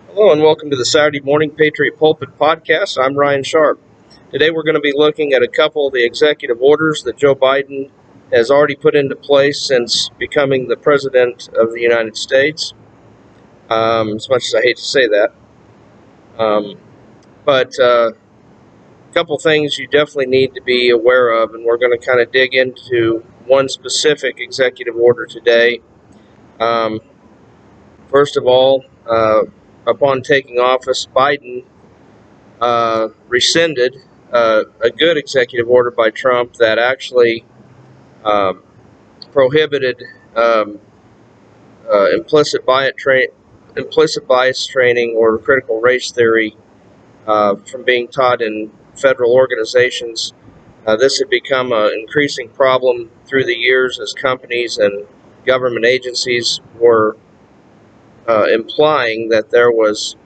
Hello and welcome to the Saturday Morning Patriot Pulpit Podcast. I'm Ryan Sharp. Today we're going to be looking at a couple of the executive orders that Joe Biden has already put into place since becoming the President of the United States. As much as I hate to say that. But a couple things you definitely need to be aware of, and we're going to kind of dig into one specific executive order today. Um, First of all, upon taking office, Biden rescinded a good executive order by Trump that actually um, prohibited um, implicit bias training or critical race theory from being taught in federal organizations. This had become an increasing problem through the years as companies and government agencies were implying that there was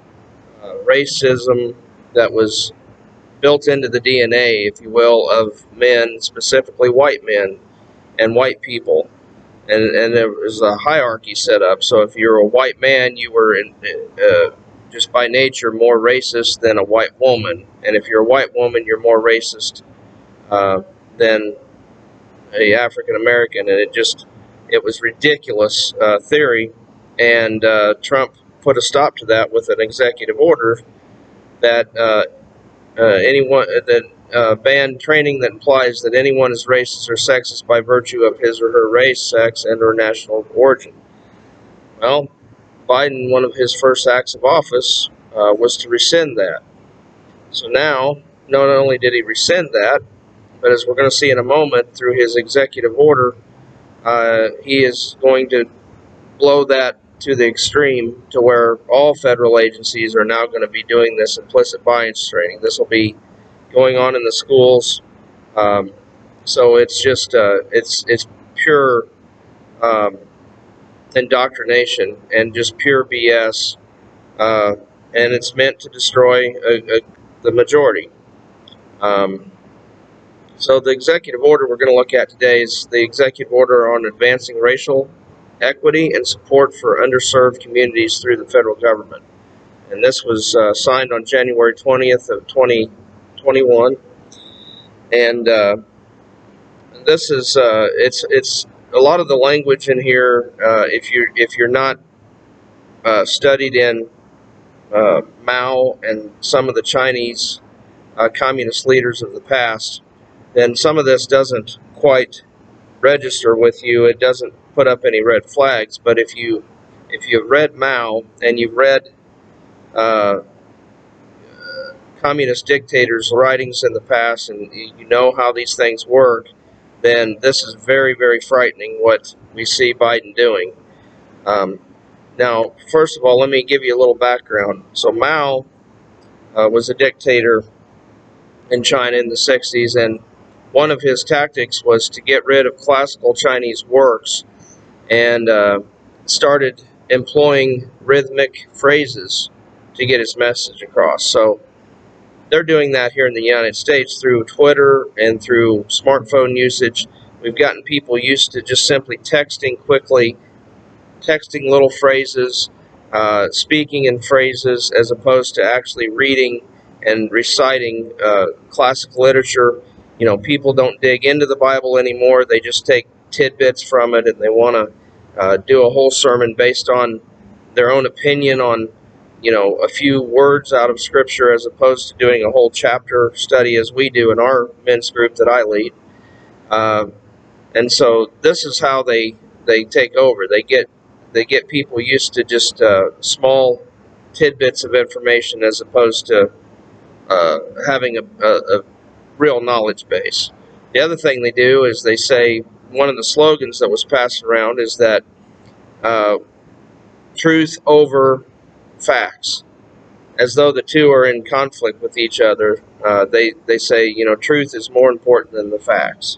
racism that was built into the DNA, if you will, of men, specifically white men and white people. And there was a hierarchy set up. So if you're a white man, you were just by nature more racist than a white woman. And if you're a white woman, you're more racist than a African American. And it was ridiculous theory. And Trump put a stop to that with an executive order that anyone that ban training that implies that anyone is racist or sexist by virtue of his or her race, sex, and/or national origin. Well, Biden, one of his first acts of office was to rescind that. So now, not only did he rescind that, but as we're going to see in a moment through his executive order, he is going to blow that to the extreme to where all federal agencies are now going to be doing this implicit bias training. This will be going on in the schools. Um, so it's just it's pure um, indoctrination and just pure BS, uh, and it's meant to destroy the majority. Um, so the executive order we're going to look at today is the executive order on advancing racial equity and support for underserved communities through the federal government. And this was signed on January 20th of 2021. And this is it's a lot of the language in here. If you're not studied in Mao and some of the Chinese communist leaders of the past, then some of this doesn't quite register with you. It doesn't put up any red flags. But if you've read Mao and you've read uh, communist dictators' writings in the past, and you know how these things work, then this is very, very frightening what we see Biden doing. Um, Now, first of all, let me give you a little background. So Mao was a dictator in China in the 60s, and one of his tactics was to get rid of classical Chinese works and started employing rhythmic phrases to get his message across. So they're doing that here in the United States through Twitter and through smartphone usage. We've gotten people used to just simply texting quickly, texting little phrases, speaking in phrases, as opposed to actually reading and reciting classic literature. You know, people don't dig into the Bible anymore. They just take tidbits from it, and they want to do a whole sermon based on their own opinion on, you know, a few words out of Scripture, as opposed to doing a whole chapter study as we do in our men's group that I lead. Uh, and so this is how they take over. They get people used to just small tidbits of information, as opposed to having a real knowledge base. The other thing they do is they say, one of the slogans that was passed around is that uh, truth over facts, as though the two are in conflict with each other. They say, you know, truth is more important than the facts.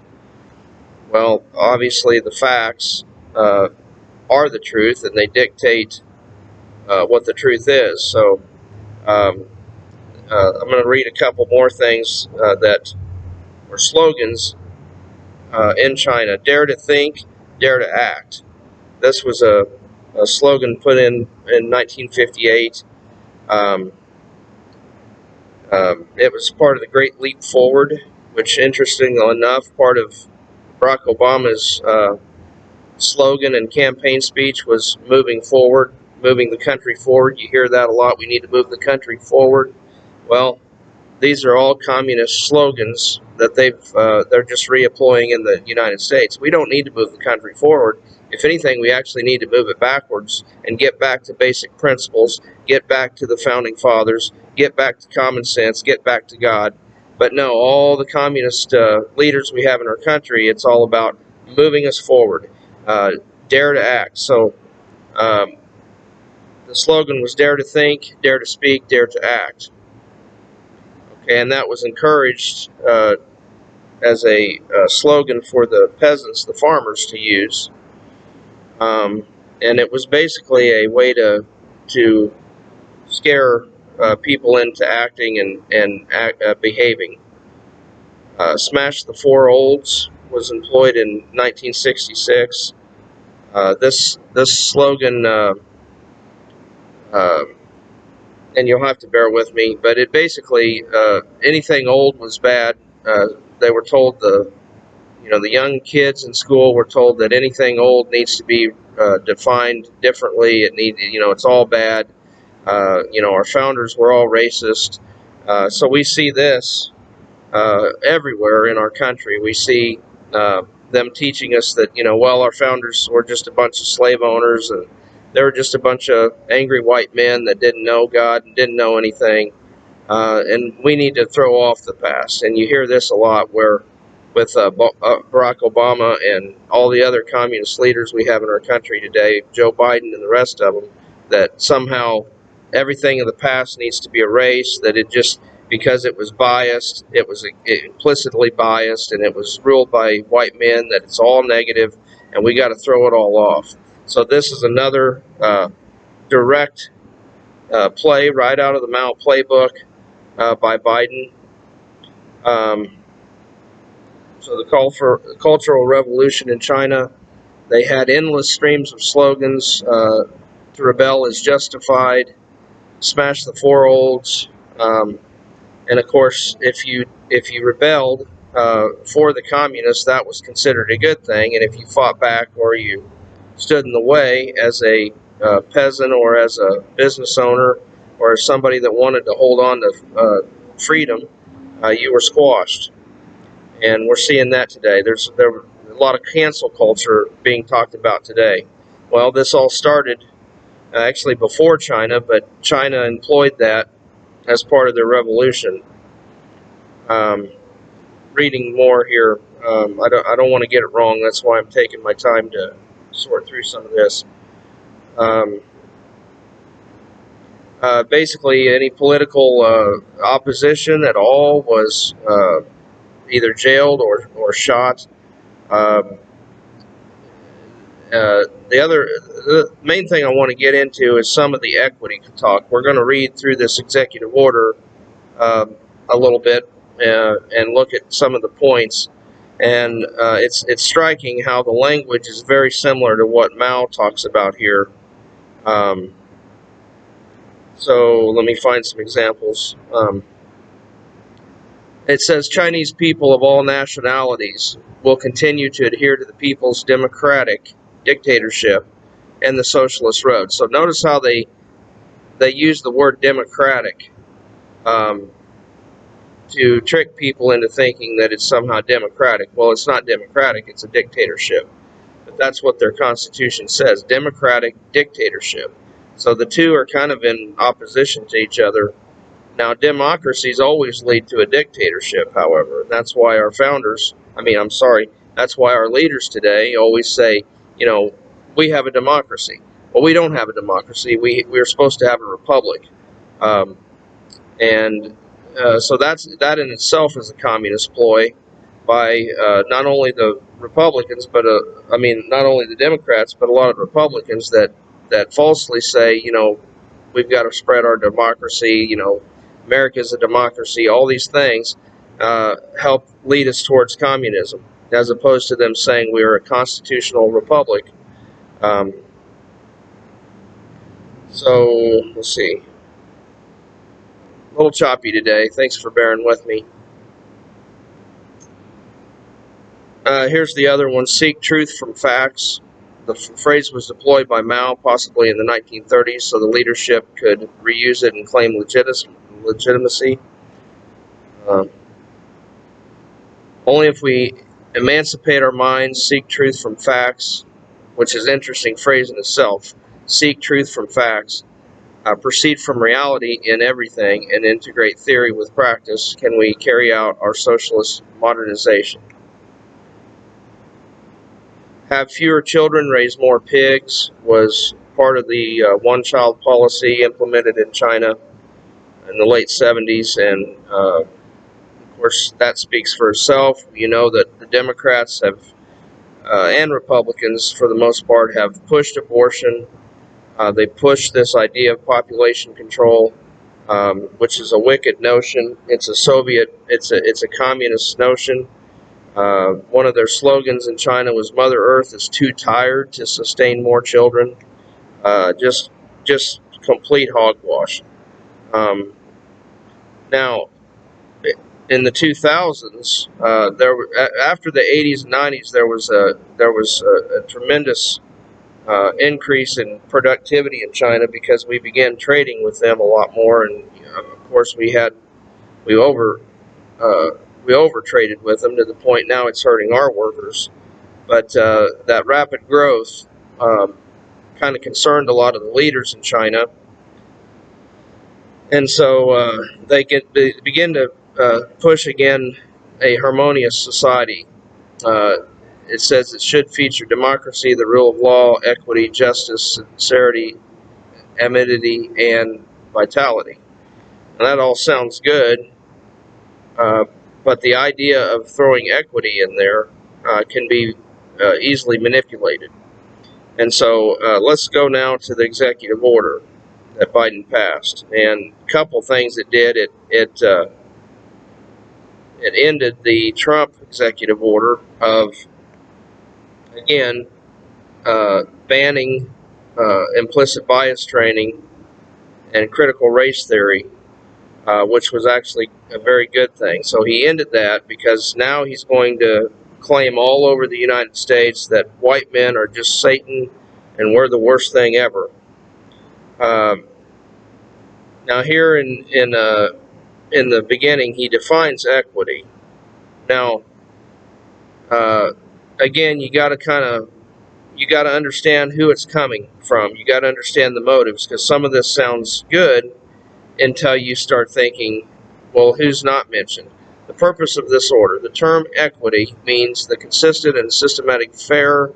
Well, obviously the facts are the truth, and they dictate what the truth is. So um, I'm going to read a couple more things that were slogans in China. Dare to think, dare to act. This was a slogan put in 1958 Um, it was part of the Great Leap Forward, which, interestingly enough, part of Barack Obama's slogan and campaign speech was moving forward, moving the country forward. You hear that a lot. We need to move the country forward. Well, these are all communist slogans that they're just reemploying in the United States. We don't need to move the country forward. If anything, we actually need to move it backwards and get back to basic principles, get back to the founding fathers, get back to common sense, get back to God. But no, all the communist leaders we have in our country, it's all about moving us forward. Dare to act. So um, the slogan was dare to think, dare to speak, dare to act. Okay, and that was encouraged as a slogan for the peasants, the farmers, to use. And it was basically a way to scare people into acting and behaving. Smash the Four Olds was employed in 1966. This slogan, uh, and you'll have to bear with me, but it basically anything old was bad. They were told the young kids in school were told that anything old needs to be defined differently. It's all bad. Our founders were all racist. So we see this everywhere in our country. We see them teaching us that, our founders were just a bunch of slave owners and they were just a bunch of angry white men that didn't know God and didn't know anything. And we need to throw off the past. And you hear this a lot where with Barack Obama and all the other communist leaders we have in our country today, Joe Biden and the rest of them, that somehow everything in the past needs to be erased, that it just, because it was biased, it was implicitly biased, and it was ruled by white men, that it's all negative, and we got to throw it all off. So this is another direct play right out of the Mao playbook by Biden. Um, so the call for cultural revolution in China, they had endless streams of slogans. To rebel is justified. Smash the four olds. And of course, if you rebelled for the communists, that was considered a good thing. And if you fought back or you stood in the way as a peasant or as a business owner or as somebody that wanted to hold on to freedom, you were squashed. And we're seeing that today. There a lot of cancel culture being talked about today. Well, this all started actually before China, but China employed that as part of their revolution. Um, Reading more here, I don't want to get it wrong. That's why I'm taking my time to sort through some of this. Um, Basically, any political opposition at all was either jailed or shot. Um, the main thing I want to get into is some of the equity talk. We're going to read through this executive order a little bit and look at some of the points. And it's striking how the language is very similar to what Mao talks about here. Um, so let me find some examples. It says Chinese people of all nationalities will continue to adhere to the people's democratic dictatorship and the socialist road. So notice how they use the word democratic um, to trick people into thinking that it's somehow democratic. Well, it's not democratic, it's a dictatorship. But that's what their constitution says, democratic dictatorship. So the two are kind of in opposition to each other. Now, democracies always lead to a dictatorship, however. And that's why our founders, that's why our leaders today always say, we have a democracy. Well, we don't have a democracy. We're supposed to have a republic. Um, and so that in itself is a communist ploy by not only the Republicans, but not only the Democrats, but a lot of Republicans that falsely say, we've got to spread our democracy. America's a democracy. All these things help lead us towards communism, as opposed to them saying we are a constitutional republic. So let's see. A little choppy today. Thanks for bearing with me. Here's the other one. Seek truth from facts. The phrase was deployed by Mao possibly in the 1930s so the leadership could reuse it and claim legitimacy. Uh, Only if we emancipate our minds, seek truth from facts, which is an interesting phrase in itself, seek truth from facts, proceed from reality in everything, and integrate theory with practice, can we carry out our socialist modernization. Have fewer children, raise more pigs was part of the one-child policy implemented in China in the late 70s, and of course that speaks for itself. You know that the Democrats have and Republicans, for the most part, have pushed abortion. They push this idea of population control, which is a wicked notion. It's a Soviet, it's a communist notion. One of their slogans in China was "Mother Earth is too tired to sustain more children." Just complete hogwash. Now, in the 2000s, after the 80s and 90s, there was a tremendous increase in productivity in China because we began trading with them a lot more, and of course we over uh, we over traded with them to the point now it's hurting our workers. But that rapid growth kind of concerned a lot of the leaders in China, and so they begin to push again a harmonious society. Uh, it says it should feature democracy, the rule of law, equity, justice, sincerity, amity, and vitality. And that all sounds good, uh, but the idea of throwing equity in there can be easily manipulated. And so let's go now to the executive order that Biden passed. And a couple things it did. It ended the Trump executive order of, again, banning implicit bias training and critical race theory, which was actually a very good thing. So he ended that because now he's going to claim all over the United States that white men are just Satan and we're the worst thing ever. Now here in the beginning, he defines equity. Now, again, you got to understand who it's coming from. You got to understand the motives, because some of this sounds good until you start thinking, well, who's not mentioned? The purpose of this order. The term equity means the consistent and systematic, fair,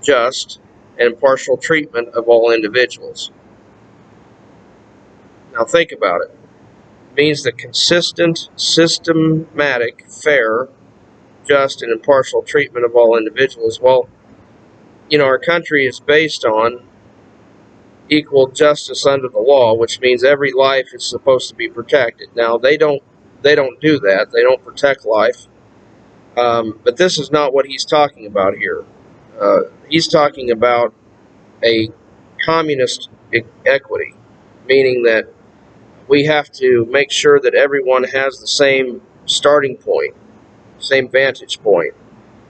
just, and impartial treatment of all individuals. Now think about it. It means the consistent, systematic, fair, just, and impartial treatment of all individuals. Well, our country is based on equal justice under the law, which means every life is supposed to be protected. Now they don't do that. They don't protect life. But this is not what he's talking about here. He's talking about a communist equity, meaning that we have to make sure that everyone has the same starting point, same vantage point.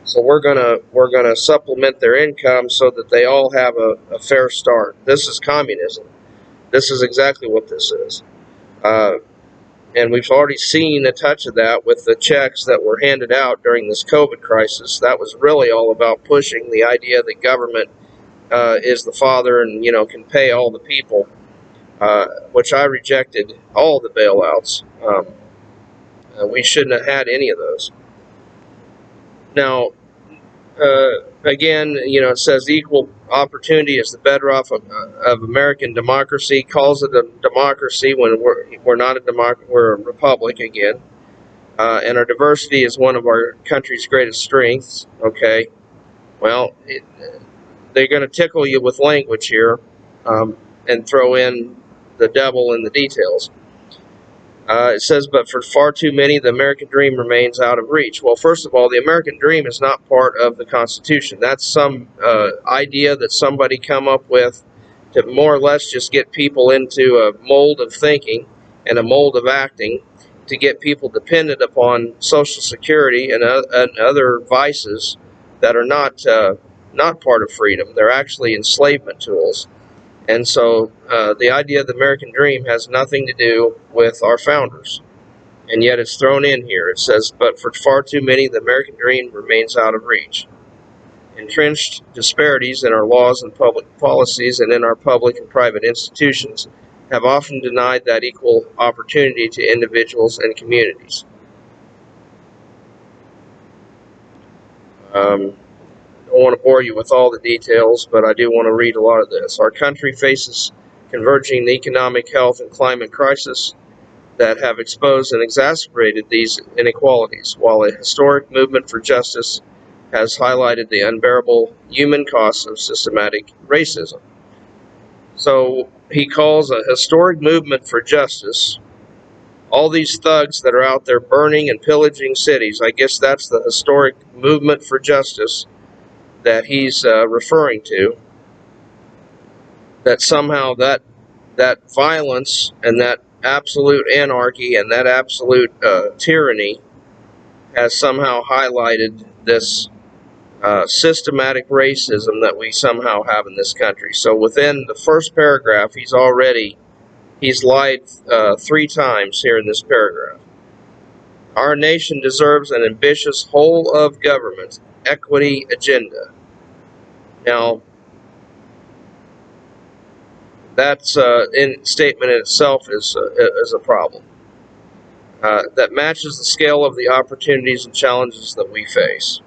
So we're gonna supplement their income so that they all have a fair start. This is communism. This is exactly what this is. And we've already seen a touch of that with the checks that were handed out during this COVID crisis. That was really all about pushing the idea that government is the father and can pay all the people, which I rejected all the bailouts. We shouldn't have had any of those. Now, again, it says equal opportunity is the bedrock of American democracy. Calls it a democracy when we're not a democracy, we're a republic again. And our diversity is one of our country's greatest strengths. Okay, well, they're going to tickle you with language here and throw in the devil in the details. It says, but for far too many, the American dream remains out of reach. Well, first of all, the American dream is not part of the Constitution. That's some idea that somebody come up with to more or less just get people into a mold of thinking. and a mold of acting to get people dependent upon Social Security and other vices that are not part of freedom. They're actually enslavement tools. And so the idea of the American dream has nothing to do with our founders. And yet it's thrown in here. It says, but for far too many, the American dream remains out of reach. Entrenched disparities in our laws and public policies and in our public and private institutions have often denied that equal opportunity to individuals and communities. I don't want to bore you with all the details, but I do want to read a lot of this. Our country faces converging economic, health, and climate crisis that have exposed and exacerbated these inequalities, while a historic movement for justice has highlighted the unbearable human costs of systematic racism. So he calls a historic movement for justice all these thugs that are out there burning and pillaging cities. I guess that's the historic movement for justice that he's referring to. That somehow that violence and that absolute anarchy and that absolute tyranny has somehow highlighted this systematic racism that we somehow have in this country. So within the first paragraph, he's lied 3 times here in this paragraph. Our nation deserves an ambitious whole of government equity agenda. Now, that's statement in itself is a problem that matches the scale of the opportunities and challenges that we face.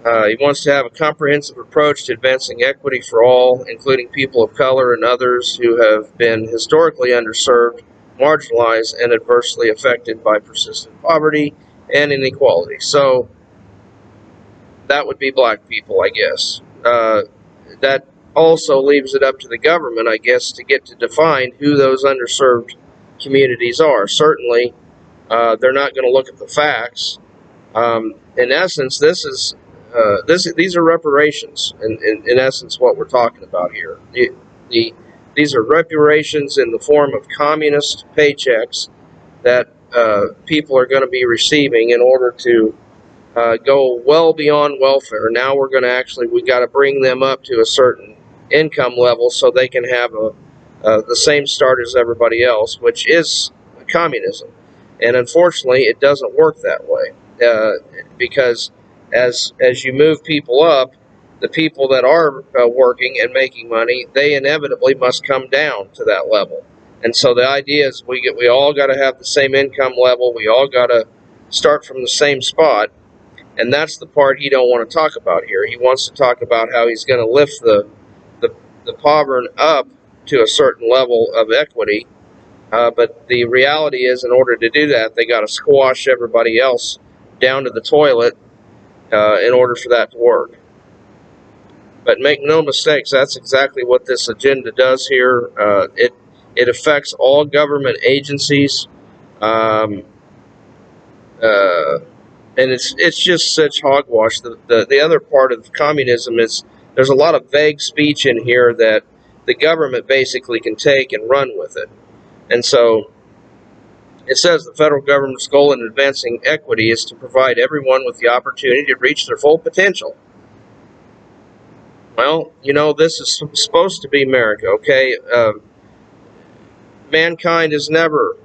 He wants to have a comprehensive approach to advancing equity for all, including people of color and others who have been historically underserved, marginalized, and adversely affected by persistent poverty and inequality. So that would be black people, I guess. That also leaves it up to the government, I guess, to get to define who those underserved communities are. Certainly, they're not going to look at the facts. In essence, these are reparations. In essence, what we're talking about here. These are reparations in the form of communist paychecks that people are going to be receiving in order to go well beyond welfare. Now we got to bring them up to a certain income level so they can have the same start as everybody else, which is communism. And unfortunately, it doesn't work that way because as you move people up, the people that are working and making money, they inevitably must come down to that level. And so the idea is we all got to have the same income level. We all got to start from the same spot. And that's the part he don't want to talk about here. He wants to talk about how he's going to lift the poverty up to a certain level of equity. But the reality is, in order to do that, they got to squash everybody else down to the toilet in order for that to work. But make no mistakes, that's exactly what this agenda does here. It affects all government agencies. And it's just such hogwash. The other part of communism is there's a lot of vague speech in here that the government basically can take and run with it. And so it says the federal government's goal in advancing equity is to provide everyone with the opportunity to reach their full potential. Well, this is supposed to be America, okay? Mankind has never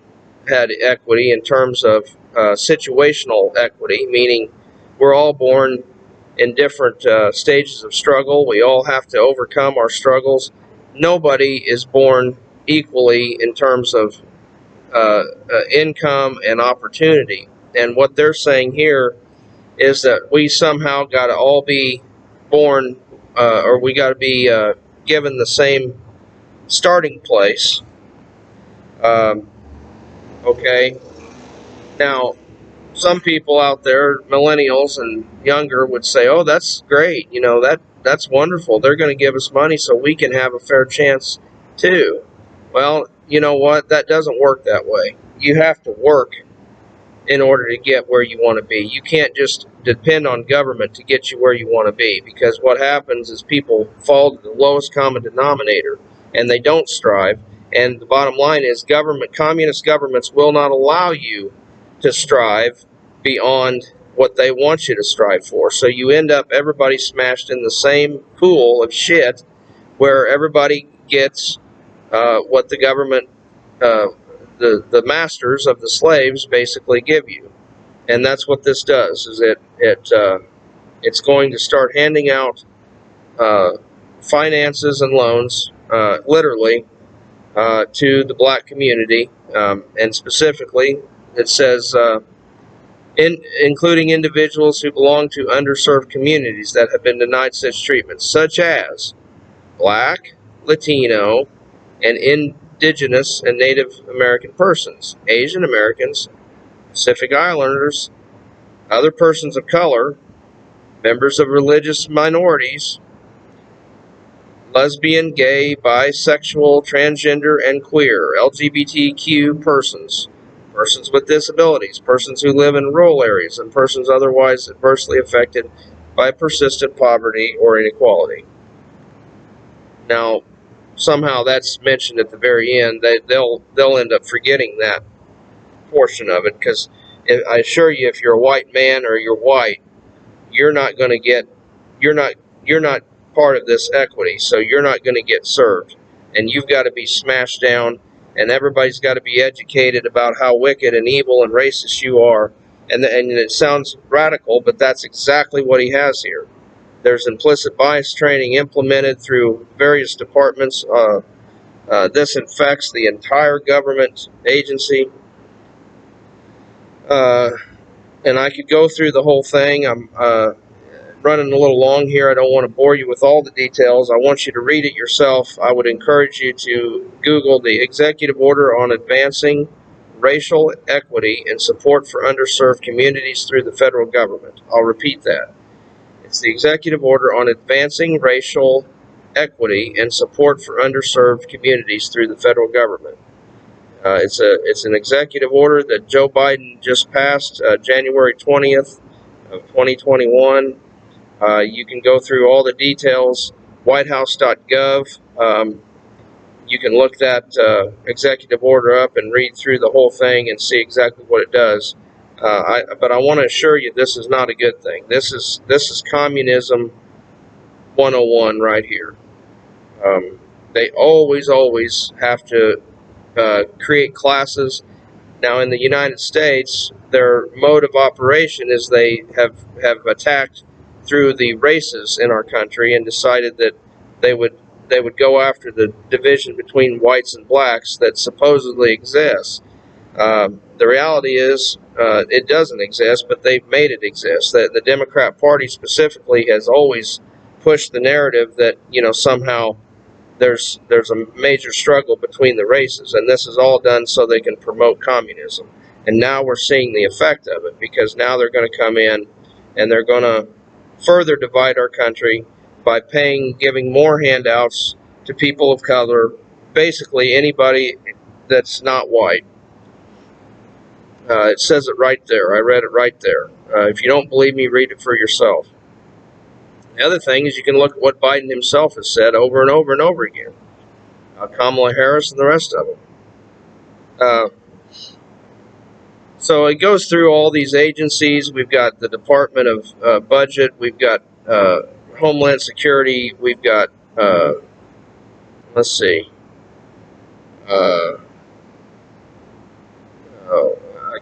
had equity in terms of situational equity, meaning we're all born in different stages of struggle. We all have to overcome our struggles. Nobody is born equally in terms of income and opportunity. And what they're saying here is that we somehow got to all be born or we got to be given the same starting place. Okay. Now, some people out there, millennials and younger, would say, "Oh, that's great. That's wonderful. They're going to give us money so we can have a fair chance too." Well, you know what? That doesn't work that way. You have to work in order to get where you want to be. You can't just depend on government to get you where you want to be, because what happens is people fall to the lowest common denominator and they don't strive, And the bottom line is communist governments will not allow you to strive beyond what they want you to strive for. So you end up everybody smashed in the same pool of shit where everybody gets what the government, the masters of the slaves basically give you. And that's what this does, is it's going to start handing out finances and loans, literally, to the black community, and specifically, it says, including individuals who belong to underserved communities that have been denied such treatment, such as black, Latino, and indigenous and Native American persons, Asian Americans, Pacific Islanders, other persons of color, members of religious minorities, lesbian, gay, bisexual, transgender, and queer, LGBTQ persons, persons with disabilities, persons who live in rural areas, and persons otherwise adversely affected by persistent poverty or inequality. Now, somehow that's mentioned at the very end. They'll end up forgetting that portion of it, because I assure you, if you're a white man or you're white, you're not going to get, you're not part of this equity, so you're not going to get served, and you've got to be smashed down, and everybody's got to be educated about how wicked and evil and racist you are. And it sounds radical, but that's exactly what he has here. There's implicit bias training implemented through various departments. This infects the entire government agency. And I could go through the whole thing. I'm running a little long here. I don't want to bore you with all the details. I want you to read it yourself. I would encourage you to Google the Executive Order on Advancing Racial Equity and Support for Underserved Communities through the Federal Government. I'll repeat that. It's the Executive Order on Advancing Racial Equity and Support for Underserved Communities through the Federal Government. It's an executive order that Joe Biden just passed January 20th of 2021. You can go through all the details, whitehouse.gov. You can look that executive order up and read through the whole thing and see exactly what it does. But I want to assure you, this is not a good thing. This is communism 101 right here. They always have to create classes. Now, in the United States, their mode of operation is they have attacked through the races in our country and decided that they would go after the division between whites and blacks that supposedly exists. The reality is it doesn't exist, but they've made it exist. The Democrat Party specifically has always pushed the narrative that, somehow there's a major struggle between the races, and this is all done so they can promote communism. And now we're seeing the effect of it, because now they're going to come in and they're going to further divide our country by giving more handouts to people of color, basically anybody that's not white. It says it right there. I read it right there. If you don't believe me, read it for yourself. The other thing is, you can look at what Biden himself has said over and over and over again. Kamala Harris and the rest of them. So it goes through all these agencies. We've got the Department of Budget. We've got Homeland Security. We've got, let's see. I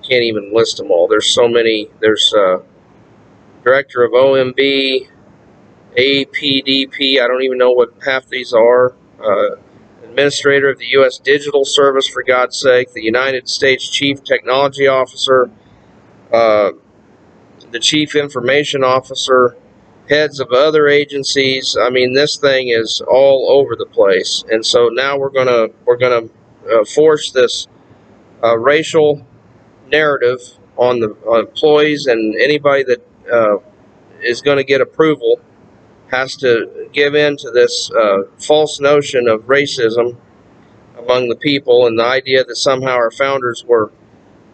can't even list them all. There's so many. There's Director of OMB, APDP, I don't even know what half these are. Administrator of the U.S. Digital Service, for God's sake, the United States Chief Technology Officer, the Chief Information Officer, heads of other agencies. I mean, this thing is all over the place, and so now we're gonna force this racial narrative on the employees, and anybody that is going to get approval has to give in to this false notion of racism among the people, and the idea that somehow our founders were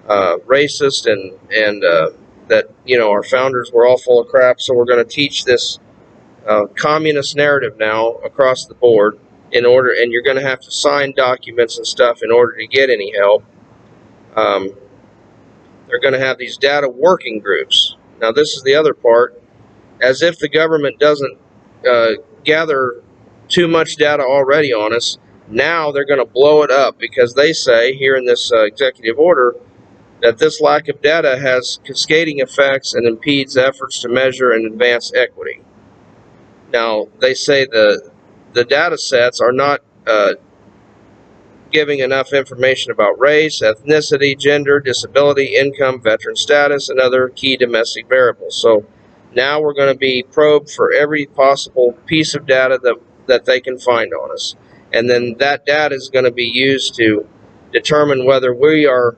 racist, and that our founders were all full of crap. So we're going to teach this communist narrative now across the board. and you're going to have to sign documents and stuff in order to get any help. They're going to have these data working groups. Now, this is the other part. As if the government doesn't gather too much data already on us, now they're going to blow it up because they say here in this executive order that this lack of data has cascading effects and impedes efforts to measure and advance equity. Now, they say the data sets are not giving enough information about race, ethnicity, gender, disability, income, veteran status, and other key domestic variables. So now we're going to be probed for every possible piece of data that they can find on us. And then that data is going to be used to determine whether we are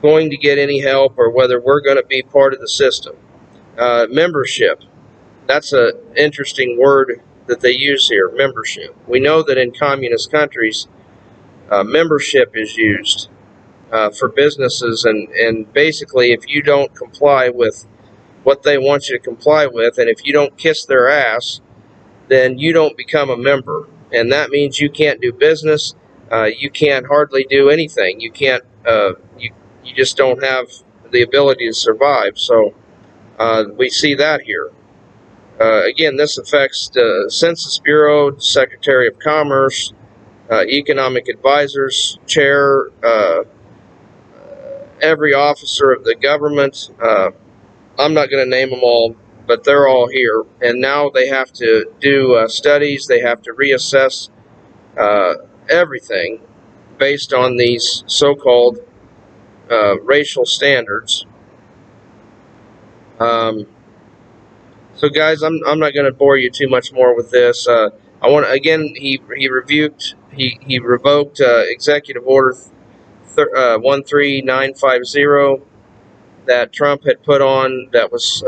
going to get any help or whether we're going to be part of the system. Membership. That's an interesting word that they use here, membership. We know that in communist countries, membership is used for businesses, and basically if you don't comply with what they want you to comply with, and if you don't kiss their ass, then you don't become a member, and that means you can't do business, you can't hardly do anything, you can't, you just don't have the ability to survive. So we see that here. Again, this affects the Census Bureau, Secretary of Commerce, economic advisors, chair, every officer of the government. I'm not going to name them all, but they're all here. And now they have to do studies. They have to reassess everything based on these so-called racial standards. So, guys, I'm not going to bore you too much more with this. I want again. He revoked Executive Order 13950 that Trump had put on that was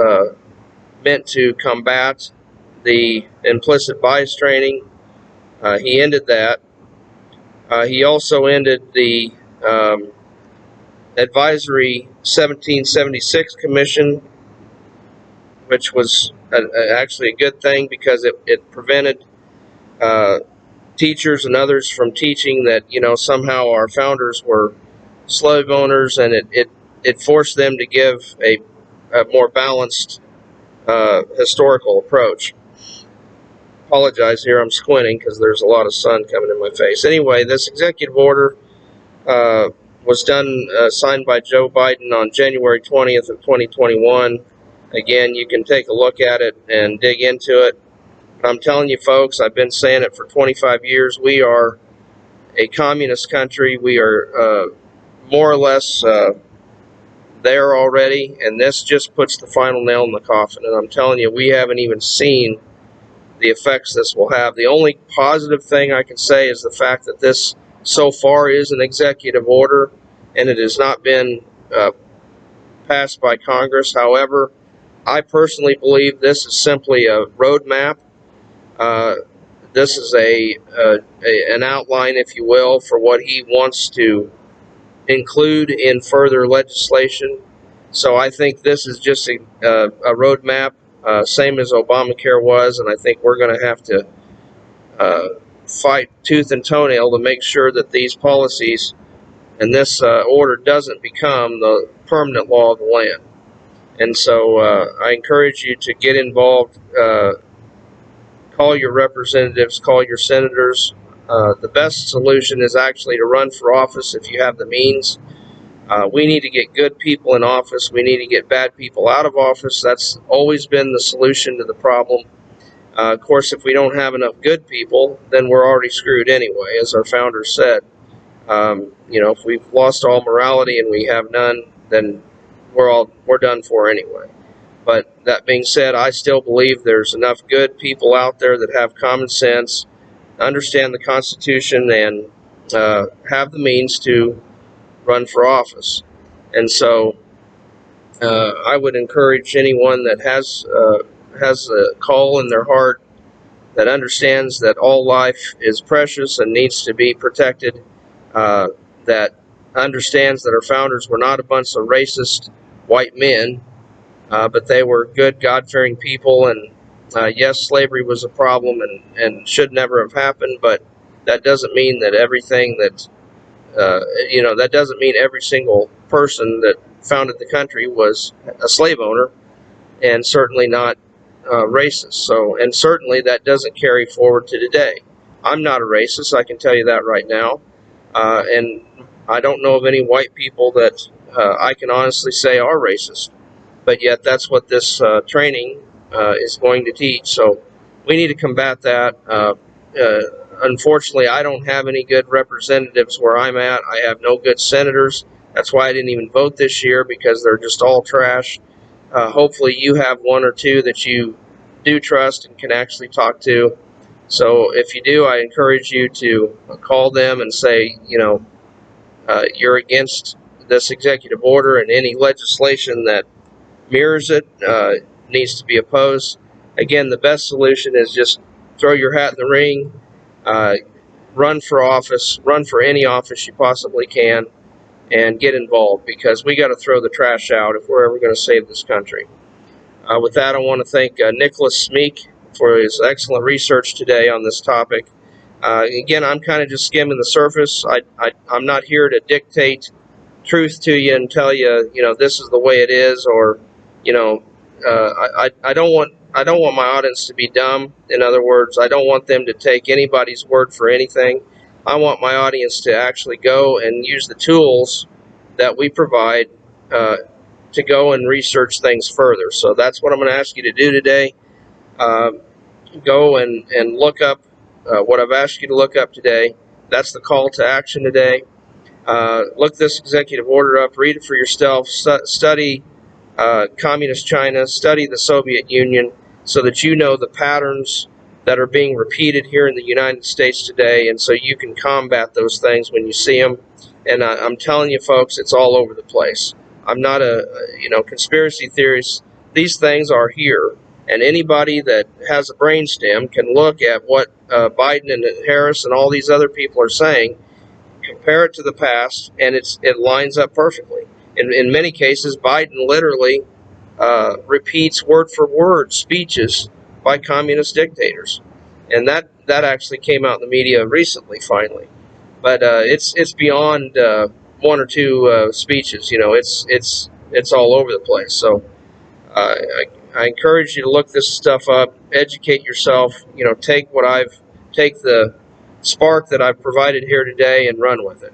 meant to combat the implicit bias training. He ended that. He also ended the Advisory 1776 Commission, which was actually a good thing because it prevented teachers and others from teaching that, somehow our founders were slave owners, and it forced them to give a more balanced historical approach. Apologize here, I'm squinting because there's a lot of sun coming in my face. Anyway, this executive order was signed by Joe Biden on January 20th of 2021. Again, you can take a look at it and dig into it. I'm telling you, folks, I've been saying it for 25 years. We are a communist country. We are more or less there already, and this just puts the final nail in the coffin. And I'm telling you, we haven't even seen the effects this will have. The only positive thing I can say is the fact that this so far is an executive order, and it has not been passed by Congress. However, I personally believe this is simply a roadmap. This is an outline, if you will, for what he wants to include in further legislation. So I think this is just a roadmap, same as Obamacare was, and I think we're going to have to fight tooth and toenail to make sure that these policies and this order doesn't become the permanent law of the land. And so I encourage you to get involved. Call your representatives, call your senators. The best solution is actually to run for office if you have the means. We need to get good people in office. We need to get bad people out of office. That's always been the solution to the problem. Of course, if we don't have enough good people, then we're already screwed anyway, as our founders said. If we've lost all morality and we have none, then we're done for anyway. But that being said, I still believe there's enough good people out there that have common sense, understand the Constitution, and have the means to run for office. And so I would encourage anyone that has a call in their heart, that understands that all life is precious and needs to be protected, that understands that our founders were not a bunch of racist white men, but they were good, God-fearing people. And yes, slavery was a problem and should never have happened, but that doesn't mean that everything that that doesn't mean every single person that founded the country was a slave owner, and certainly not racist. So, and certainly that doesn't carry forward to today. I'm not a racist, I can tell you that right now. And I don't know of any white people that I can honestly say are racist. But yet, that's what this training is going to teach. So, we need to combat that. Uh, Unfortunately, I don't have any good representatives where I'm at. I have no good senators. That's why I didn't even vote this year, because they're just all trash. Hopefully, you have one or two that you do trust and can actually talk to. So, if you do, I encourage you to call them and say, you're against this executive order, and any legislation that mirrors it needs to be opposed. Again, the best solution is just throw your hat in the ring, uh, run for office, run for any office you possibly can, and get involved, because we got to throw the trash out if we're ever going to save this country. With that, I want to thank Nicholas Smeek for his excellent research today on this topic. Again, I'm kind of just skimming the surface. I'm not here to dictate truth to you and tell you, this is the way it is, or, you know, I don't want my audience to be dumb. In other words, I don't want them to take anybody's word for anything. I want my audience to actually go and use the tools that we provide to go and research things further. So that's what I'm going to ask you to do today. Go and look up what I've asked you to look up today. That's the call to action today. Look this executive order up, read it for yourself, study Communist China, study the Soviet Union, so that you know the patterns that are being repeated here in the United States today, and so you can combat those things when you see them. And I'm telling you, folks, it's all over the place. I'm not conspiracy theories. These things are here, and anybody that has a brainstem can look at what Biden and Harris and all these other people are saying, compare it to the past, and it lines up perfectly. In many cases, Biden literally repeats word for word speeches by communist dictators, and that actually came out in the media recently, finally. But it's beyond one or two speeches. It's all over the place. So I encourage you to look this stuff up, educate yourself. Take the spark that I've provided here today and run with it.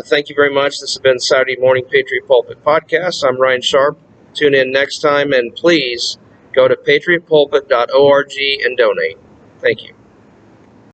Thank you very much. This has been Saturday Morning Patriot Pulpit Podcast. I'm Ryan Sharp. Tune in next time, and please go to patriotpulpit.org and donate. Thank you.